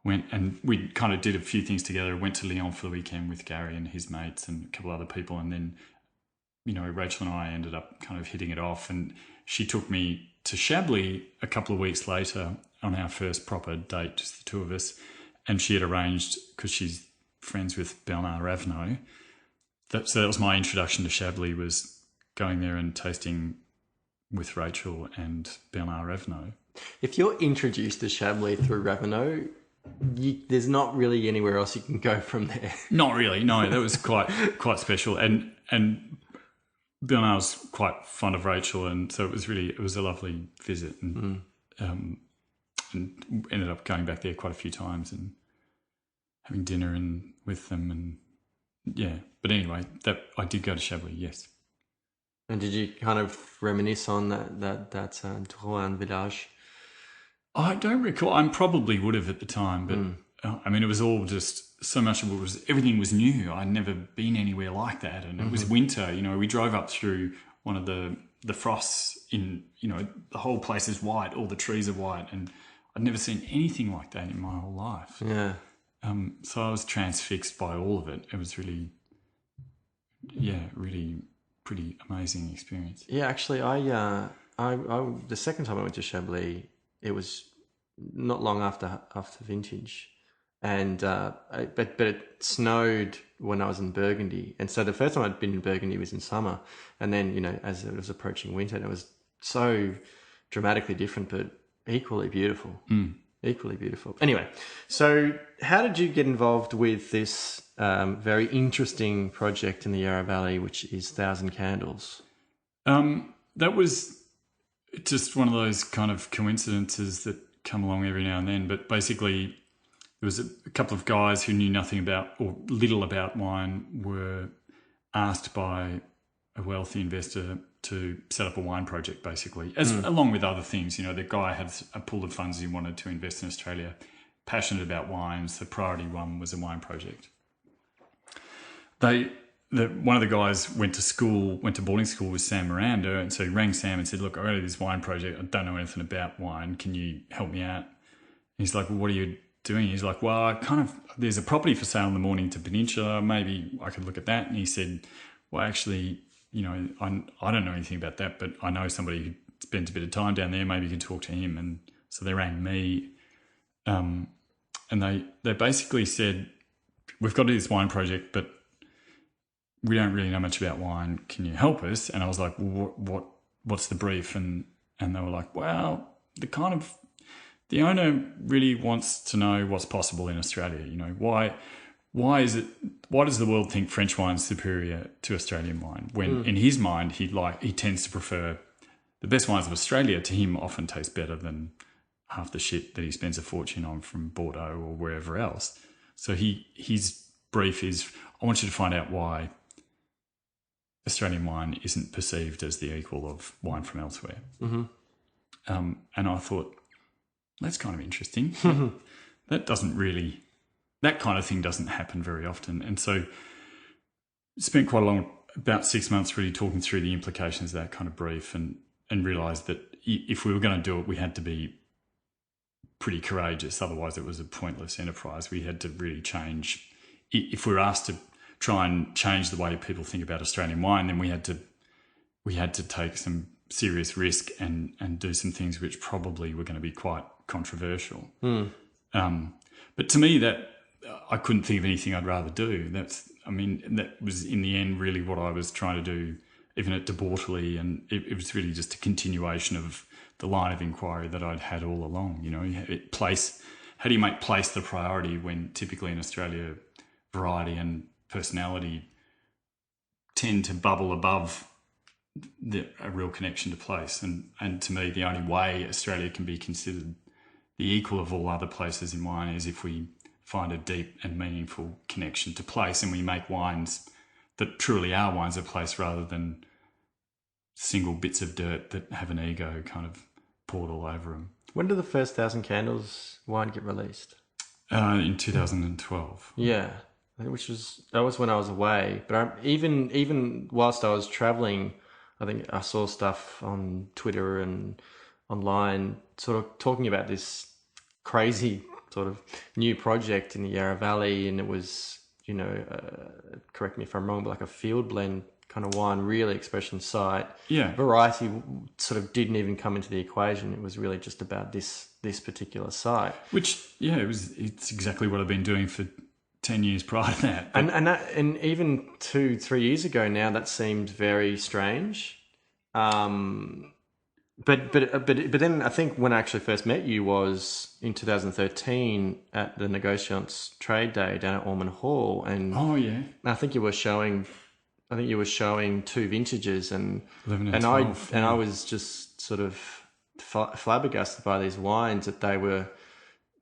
went, and we kind of did a few things together. Went to Lyon for the weekend with Gary and his mates and a couple other people. And then, Rachel and I ended up kind of hitting it off, and she took me to Chablis a couple of weeks later on our first proper date, just the two of us. And she had arranged, because she's friends with Bernard Ravenot. So that was my introduction to Chablis, was going there and tasting with Rachel and Bernard Ravenot. If you're introduced to Chablis through Ravenot, there's not really anywhere else you can go from there. Not really, no. That was quite special. And Bernard was quite fond of Rachel, and so it was a lovely visit, and ended up going back there quite a few times and having dinner with them, and yeah. But anyway, that I did go to Chablis, yes. And did you kind of reminisce on that Drouin village? I don't recall. I probably would have at the time, but it was all just so much of it everything was new. I'd never been anywhere like that, and it was winter. We drove up through one of the frosts in. The whole place is white, all the trees are white, and I'd never seen anything like that in my whole life. Yeah. So I was transfixed by all of it. It was really, really pretty amazing experience. Yeah, actually, I the second time I went to Chablis, it was not long after vintage, and but it snowed when I was in Burgundy, and so the first time I'd been in Burgundy was in summer, and then as it was approaching winter, and it was so dramatically different, but equally beautiful. Equally beautiful. Anyway, so how did you get involved with this very interesting project in the Yarra Valley, which is 1,000 Candles? That was just one of those kind of coincidences that come along every now and then. But basically, there was a couple of guys who knew nothing about or little about wine were asked by a wealthy investor to set up a wine project, basically, along with other things. The guy had a pool of funds he wanted to invest in Australia, passionate about wines. The priority one was a wine project. One of the guys went to boarding school with Sam Miranda, and so he rang Sam and said, look, I got this wine project. I don't know anything about wine. Can you help me out? And he's like, well, what are you doing? He's like, well, there's a property for sale in the Mornington Peninsula. Maybe I could look at that. And he said, well, actually, I don't know anything about that, but I know somebody who spent a bit of time down there. Maybe you can talk to him. And so they rang me, and they basically said, we've got this wine project, but we don't really know much about wine. Can you help us? And I was like, well, what's the brief? And they were like, well, the owner really wants to know what's possible in Australia. You know, why does the world think French wine is superior to Australian wine? When in his mind he tends to prefer the best wines of Australia. To him, often taste better than half the shit that he spends a fortune on from Bordeaux or wherever else. So his brief is, I want you to find out why Australian wine isn't perceived as the equal of wine from elsewhere. Mm-hmm. And I thought, that's kind of interesting. That kind of thing doesn't happen very often. And so spent about 6 months really talking through the implications of that kind of brief and realised that if we were going to do it, we had to be pretty courageous. Otherwise, it was a pointless enterprise. We had to really change. If we were asked to try and change the way people think about Australian wine, then we had to take some serious risk and do some things which probably were going to be quite controversial. But to me, that I couldn't think of anything I'd rather do. That was in the end really what I was trying to do, even at De Bortoli, and it was really just a continuation of the line of inquiry that I'd had all along. You know, how do you make place the priority when typically in Australia variety and personality tend to bubble above a real connection to place, and to me the only way Australia can be considered the equal of all other places in wine is if we find a deep and meaningful connection to place, and we make wines that truly are wines of place rather than single bits of dirt that have an ego kind of poured all over them. When did the first 1,000 Candles wine get released? In 2012. Yeah, that was when I was away. But even whilst I was traveling, I think I saw stuff on Twitter and online sort of talking about this crazy sort of new project in the Yarra Valley, and it was, you know, correct me if I'm wrong, but like a field blend kind of wine, really expression site. Yeah. Variety sort of didn't even come into the equation. It was really just about this particular site. Which, yeah, it's exactly what I've been doing for 10 years prior to that. And even 2-3 years ago now, that seemed very strange. But then I think when I actually first met you was in 2013 at the Negociants Trade Day down at Ormond Hall, and I think you were showing 2 vintages, and 11 and 12, I was just sort of flabbergasted by these wines, that they were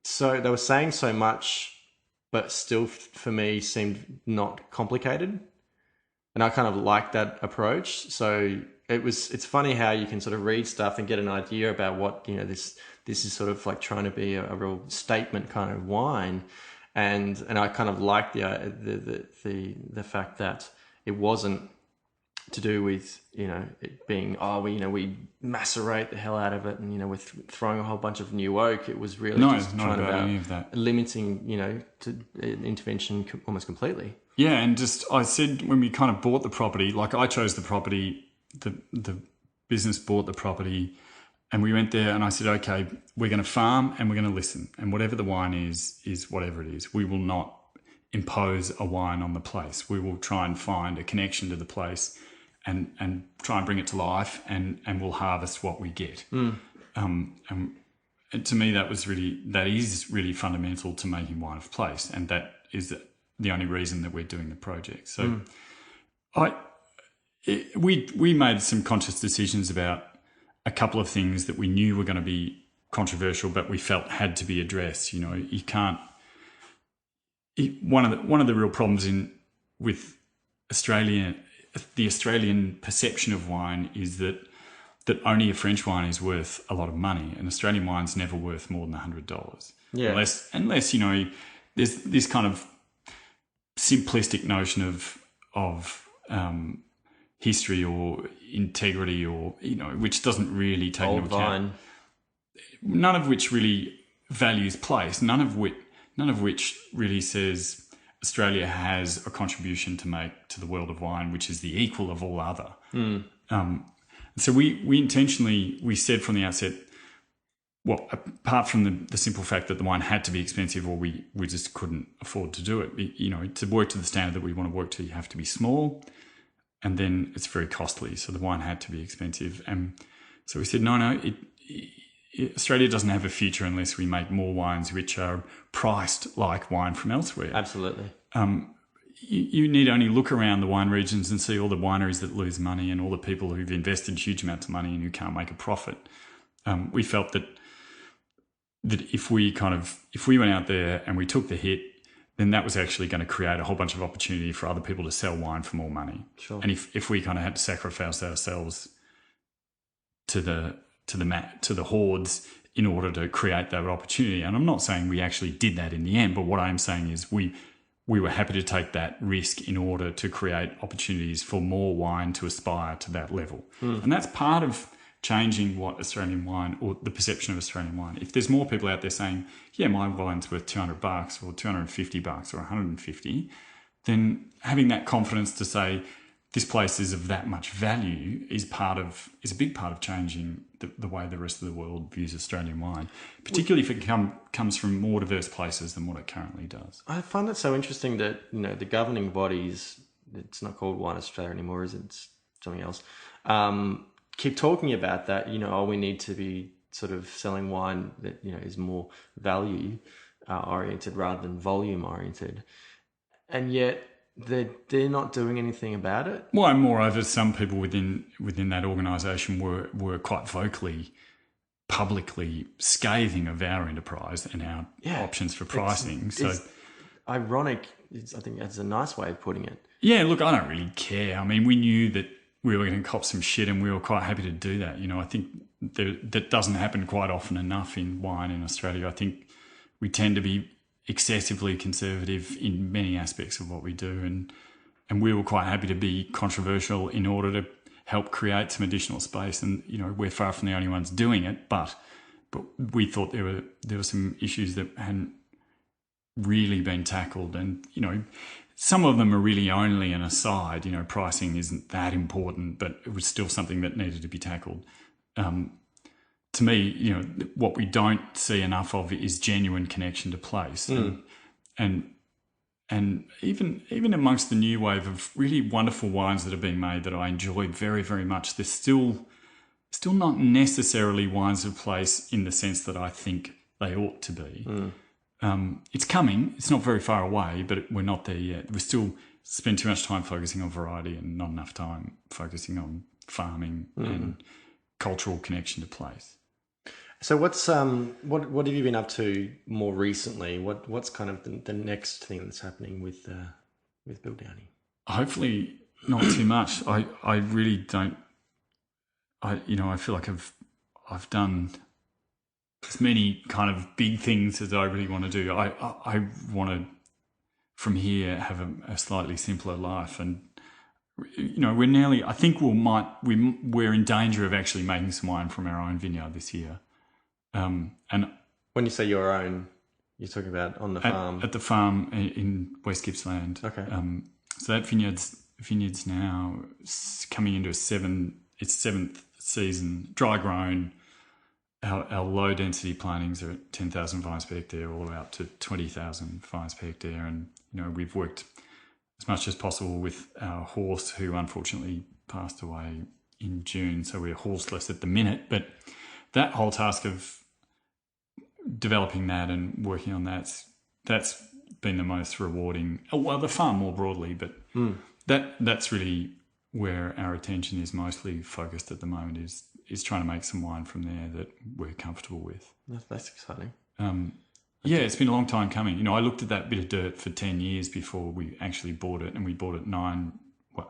saying so much, but still for me seemed not complicated, and I kind of liked that approach. So it's funny how you can sort of read stuff and get an idea about what, you know, this is sort of like trying to be a real statement kind of wine, and I kind of like the fact that it wasn't to do with, you know, it being, we macerate the hell out of it and, you know, with throwing a whole bunch of new oak. It was really just trying about any of that, limiting, you know, to intervention almost completely. Yeah, and just I said when we kind of bought the property, like I chose the property. The business bought the property, and we went there, and I said, okay, we're going to farm and we're going to listen, and whatever the wine is whatever it is. We will not impose a wine on the place. We will try and find a connection to the place and try and bring it to life, and we'll harvest what we get. And to me, that is really fundamental to making wine of place, and that is the only reason that we're doing the project. So we made some conscious decisions about a couple of things that we knew were going to be controversial, but we felt had to be addressed. You know, you can't. One of the real problems with Australia, the Australian perception of wine is that only a French wine is worth a lot of money, and Australian wine's never worth more than $100. Yeah. Unless you know, there's this kind of simplistic notion of history or integrity, or, you know, which doesn't really take into account. None of which really values place. None of which really says Australia has a contribution to make to the world of wine, which is the equal of all other. So we intentionally said from the outset, well, apart from the simple fact that the wine had to be expensive, or we just couldn't afford to do it. You know, to work to the standard that we want to work to, you have to be small, and then it's very costly. So the wine had to be expensive, and so we said, no, Australia doesn't have a future unless we make more wines which are priced like wine from elsewhere. Absolutely. You need only look around the wine regions and see all the wineries that lose money and all the people who've invested huge amounts of money and who can't make a profit. We felt that if we went out there and we took the hit, then that was actually going to create a whole bunch of opportunity for other people to sell wine for more money. Sure. And if we kind of had to sacrifice ourselves to the hordes in order to create that opportunity, and I'm not saying we actually did that in the end, but what I'm saying is we were happy to take that risk in order to create opportunities for more wine to aspire to that level. And that's part of changing what Australian wine, or the perception of Australian wine. If there's more people out there saying, yeah, my wine's worth $200 or $250 or $150, then having that confidence to say this place is of that much value is a big part of changing the way the rest of the world views Australian wine, particularly if it comes from more diverse places than what it currently does. I find it so interesting that, the governing bodies, it's not called Wine Australia anymore, is it? It's something else. Keep talking about that, we need to be sort of selling wine that, is more value oriented rather than volume oriented. And yet they're not doing anything about it. Well, and moreover, some people within that organisation were quite vocally, publicly scathing of our enterprise and our options for pricing. It's ironic. I think that's a nice way of putting it. Yeah, look, I don't really care. I mean, we knew that we were going to cop some shit and we were quite happy to do that. I think that doesn't happen quite often enough in wine in Australia. I think we tend to be excessively conservative in many aspects of what we do, and we were quite happy to be controversial in order to help create some additional space. And we're far from the only ones doing it, but we thought there were some issues that hadn't really been tackled, and some of them are really only an aside. Pricing isn't that important, but it was still something that needed to be tackled. To me, what we don't see enough of is genuine connection to place, and even amongst the new wave of really wonderful wines that are being made that I enjoy very, very much, they're still not necessarily wines of place in the sense that I think they ought to be. It's coming. It's not very far away, but we're not there yet. We still spend too much time focusing on variety and not enough time focusing on farming and cultural connection to place. So what's what have you been up to more recently? What's kind of the next thing that's happening with Bill Downie? Hopefully not too much. I really don't. I feel like I've done as many kind of big things as I really want to do. I want to from here have a slightly simpler life, and we're nearly. I think we're in danger of actually making some wine from our own vineyard this year. And when you say your own, you're talking about on the farm? At the farm in West Gippsland. Okay. So that vineyard's now coming into its seventh season, dry grown. Our low density plantings are at 10,000 vines per hectare, all the way up to 20,000 vines per hectare. And, we've worked as much as possible with our horse, who unfortunately passed away in June. So we're horseless at the minute, but that whole task of developing that and working on that's been the most rewarding. Well, the farm more broadly, but that's really where our attention is mostly focused at the moment, is trying to make some wine from there that we're comfortable with. That's exciting. Yeah, it's been a long time coming. I looked at that bit of dirt for 10 years before we actually bought it, and we bought it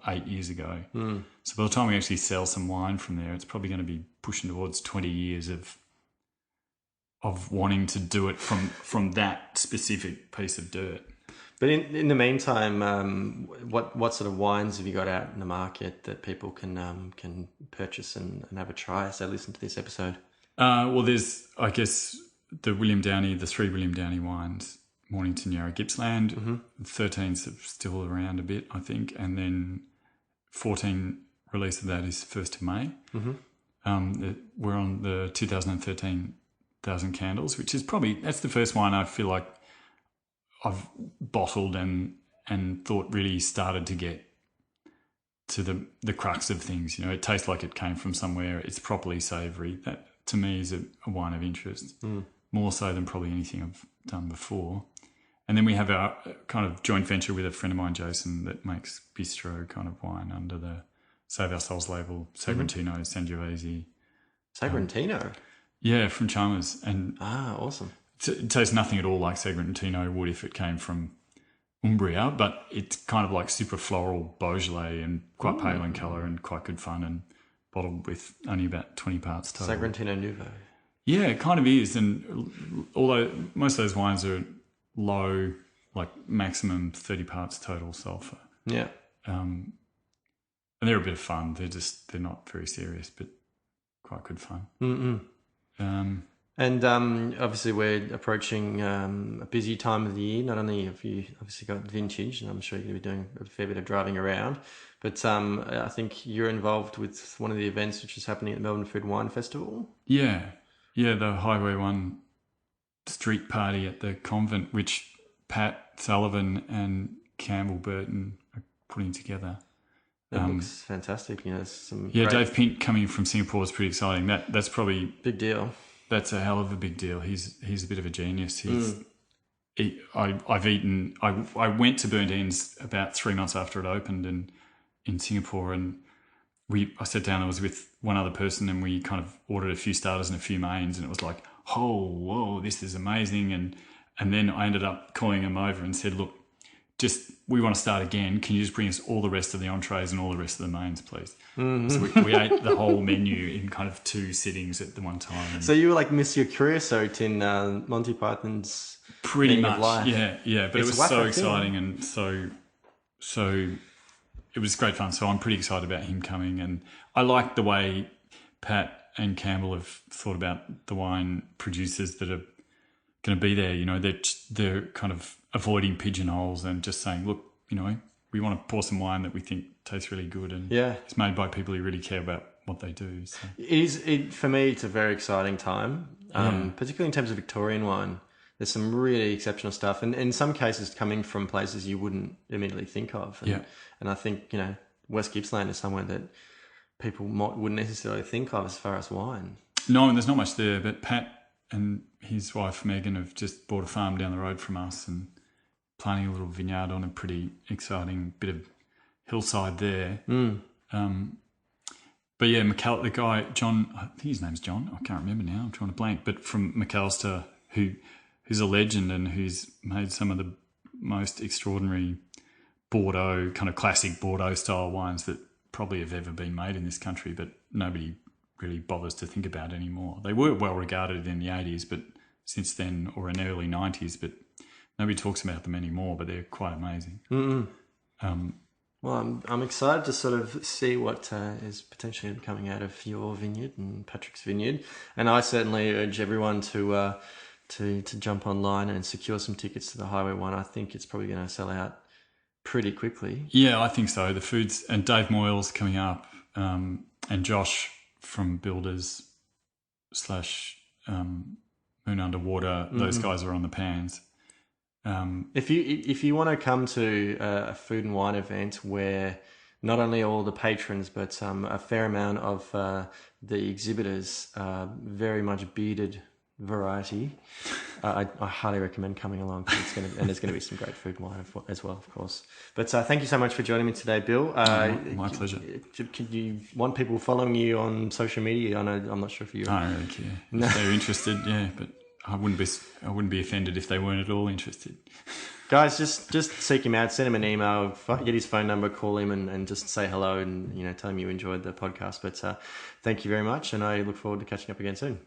8 years ago. So by the time we actually sell some wine from there, it's probably going to be pushing towards 20 years of wanting to do it from that specific piece of dirt. But in the meantime, what sort of wines have you got out in the market that people can purchase and have a try as they listen to this episode? Well, there's, I guess, the three William Downie wines, Mornington, Yarra, Gippsland. 13's still around a bit, I think, and then 14 release of that is 1st of May. We're on the 2013 1,000 Candles, which is that's the first wine I feel like I've bottled and thought really started to get to the crux of things. It tastes like it came from somewhere. It's properly savoury. to me is a wine of interest, more so than probably anything I've done before. And then we have our kind of joint venture with a friend of mine, Jason, that makes bistro kind of wine under the Save Our Souls label, Sagrantino, Sangiovese. Sagrantino? Yeah, from Chalmers. And awesome. It tastes nothing at all like Sagrantino would if it came from Umbria, but it's kind of like super floral Beaujolais and quite pale in colour and quite good fun, and bottled with only about 20 parts total. Sagrantino Nouveau. Yeah, it kind of is. And although most of those wines are low, like maximum 30 parts total sulphur. Yeah. And they're a bit of fun. They're not very serious, but quite good fun. And obviously we're approaching a busy time of the year. Not only have you obviously got vintage, and I'm sure you're going to be doing a fair bit of driving around, but I think you're involved with one of the events which is happening at the Melbourne Food and Wine Festival. Yeah, the Highway 1 street party at the convent, which Pat Sullivan and Campbell Burton are putting together. That looks fantastic. Dave Pink coming from Singapore is pretty exciting. That's probably big deal. That's a hell of a big deal. He's a bit of a genius. I went to Burnt Ends about 3 months after it opened in Singapore, and I sat down. I was with one other person, and we kind of ordered a few starters and a few mains, and it was like, oh, whoa, this is amazing. And then I ended up calling him over and said, look, we want to start again. Can you just bring us all the rest of the entrees and all the rest of the mains, please? Mm-hmm. So we ate the whole menu in kind of 2 sittings at the one time. So you were like Monsieur Creosote in Monty Python's pretty much, of Life. Yeah. But it was so exciting and so it was great fun. So I'm pretty excited about him coming, and I like the way Pat and Campbell have thought about the wine producers that are going to be there. They're kind of avoiding pigeonholes and just saying, look, we want to pour some wine that we think tastes really good, and it's made by people who really care about what they do. So. For me, it's a very exciting time, particularly in terms of Victorian wine. There's some really exceptional stuff, and in some cases coming from places you wouldn't immediately think of. And I think, West Gippsland is somewhere that people wouldn't necessarily think of as far as wine. No, and there's not much there, but Pat and his wife Megan have just bought a farm down the road from us and planting a little vineyard on a pretty exciting bit of hillside there. But yeah, the guy, John, I think his name's John, I can't remember now, I'm trying to blank, but from McAllister, who's a legend and who's made some of the most extraordinary Bordeaux, kind of classic Bordeaux style wines that probably have ever been made in this country, but nobody really bothers to think about anymore. They were well regarded in the 80s, but since then, or in the early 90s, but nobody talks about them anymore, but they're quite amazing. Well, I'm excited to sort of see what is potentially coming out of your vineyard and Patrick's vineyard, and I certainly urge everyone to jump online and secure some tickets to the Highway 1. I think it's probably going to sell out pretty quickly. Yeah, I think so. The foods, and Dave Moyle's coming up, and Josh from Builders / Moon Underwater. Those guys are on the pans. If you want to come to a food and wine event where not only all the patrons but a fair amount of the exhibitors very much bearded variety, I highly recommend coming along. There's going to be some great food and wine as well, of course. But thank you so much for joining me today, Bill. My pleasure. Can you want people following you on social media? I'm not sure if you. I don't really care. If they're interested, yeah, but I wouldn't be offended if they weren't at all interested. Guys, just seek him out, send him an email, get his phone number, call him, and just say hello and tell him you enjoyed the podcast. But thank you very much, and I look forward to catching up again soon.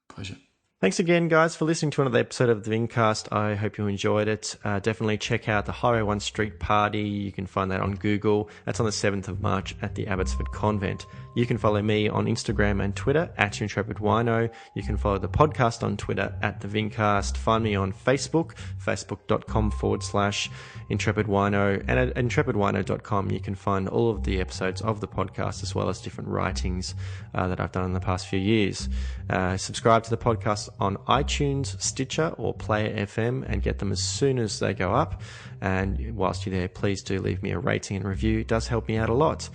Pleasure. Thanks again, guys, for listening to another episode of the Vincast. I hope you enjoyed it. Definitely check out the Highway 1 Street Party. You can find that on Google. That's on the 7th of March at the Abbotsford Convent. You can follow me on Instagram and Twitter at IntrepidWino. You can follow the podcast on Twitter at the Vincast. Find me on Facebook, facebook.com/IntrepidWino. And at intrepidwino.com, you can find all of the episodes of the podcast as well as different writings that I've done in the past few years. Subscribe to the podcast on iTunes, Stitcher, or Player FM and get them as soon as they go up. And whilst you're there, please do leave me a rating and review. It does help me out a lot.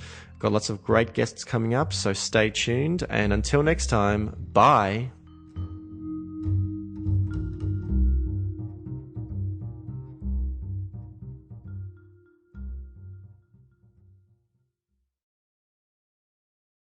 Got lots of great guests coming up, so stay tuned. And until next time, bye.